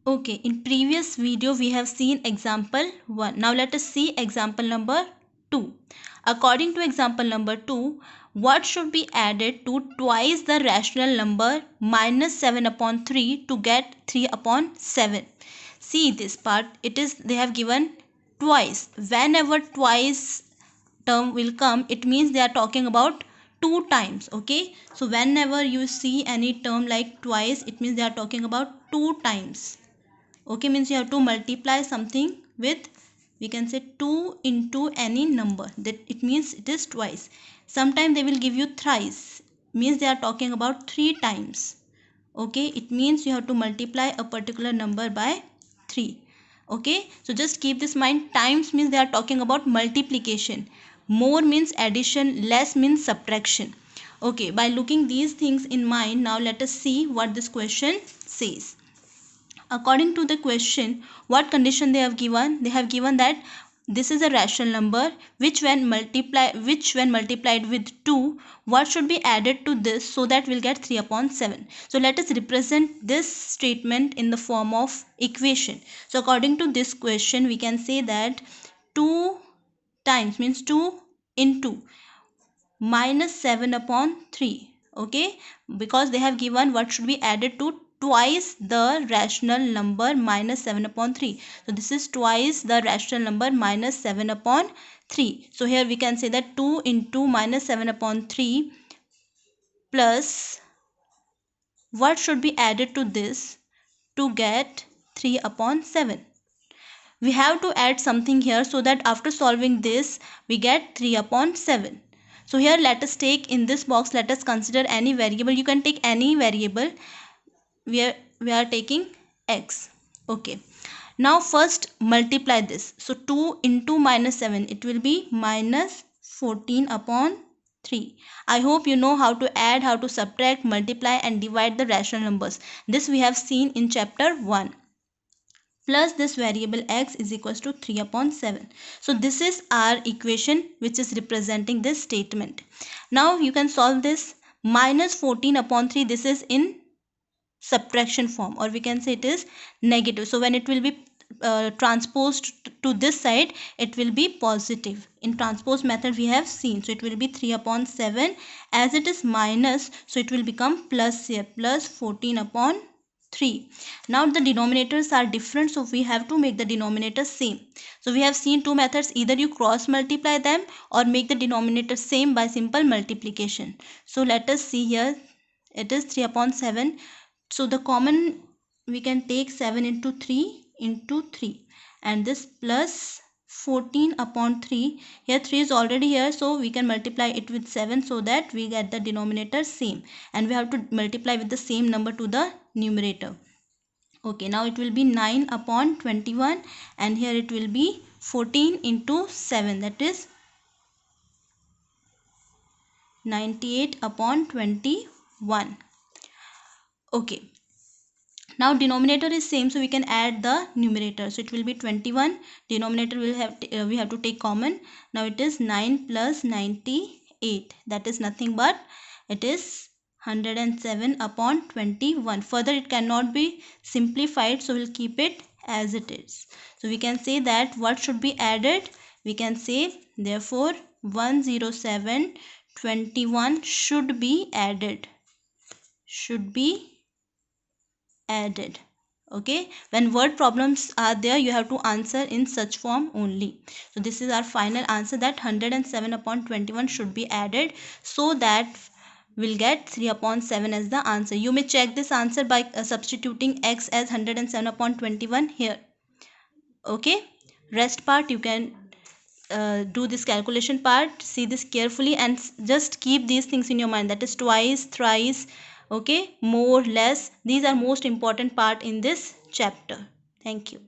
Okay, in previous video we have seen example 1. Now let us see example number 2. According to example number 2, what should be added to twice the rational number minus 7 upon 3 to get 3 upon 7? See this part, they have given twice. Whenever twice term will come, it means they are talking about two times. Okay, so whenever you see any term like twice, it means they are talking about two times. Okay, means you have to multiply something with, we can say, 2 into any number, that it means it is twice. Sometimes they will give you thrice, means they are talking about three times. Okay, it means you have to multiply a particular number by 3. Okay, so just keep this mind. Times means they are talking about multiplication, more means addition, less means subtraction. Okay, by looking these things in mind, now let us see what this question says. According to the question, what condition they have given? They have given that this is a rational number which when multiplied with 2, what should be added to this so that we'll get 3 upon 7. So let us represent this statement in the form of equation. So according to this question, we can say that 2 times means 2 into minus 7 upon 3. Okay, because they have given what should be added to twice the rational number minus 7 upon 3. So this is twice the rational number minus 7 upon 3. So here we can say that 2 into minus 7 upon 3 plus what should be added to this to get 3 upon 7. We have to add something here so that after solving this we get 3 upon 7. So here let us take, in this box let us consider any variable. You can take any variable. We are taking x. Okay, now first multiply this. So 2 into minus 7, it will be minus 14 upon 3. I hope you know how to add, how to subtract, multiply and divide the rational numbers. This we have seen in chapter 1. Plus this variable x is equals to 3 upon 7. So this is our equation which is representing this statement. Now you can solve this. Minus 14 upon 3, this is in subtraction form, or we can say it is negative. So when it will be transposed to this side, it will be positive. In transpose method we have seen. So it will be 3 upon 7. As it is minus, so it will become plus here, plus 14 upon 3. Now the denominators are different, so we have to make the denominator same. So we have seen two methods. Either you cross multiply them or make the denominator same by simple multiplication. So let us see here. It is 3 upon 7. So the common, we can take 7 into 3 and this plus 14 upon 3. Here 3 is already here, so we can multiply it with 7 so that we get the denominator same, and we have to multiply with the same number to the numerator. Okay, now it will be 9 upon 21 and here it will be 14 into 7, that is 98 upon 21. Okay, now denominator is same, so we can add the numerator. So it will be 21. Denominator will have we have to take common. Now it is 9 plus 98, that is nothing but it is 107 upon 21. Further it cannot be simplified, so we'll keep it as it is. So we can say that what should be added, we can say therefore 107 21 should be added, Okay, when word problems are there, you have to answer in such form only. So this is our final answer, that 107 upon 21 should be added so that we'll get 3 upon 7 as the answer. You may check this answer by substituting x as 107 upon 21 here. Okay, rest part you can do this calculation part. See this carefully and just keep these things in your mind, that is twice, thrice, okay, more, less. These are most important part in this chapter. Thank you.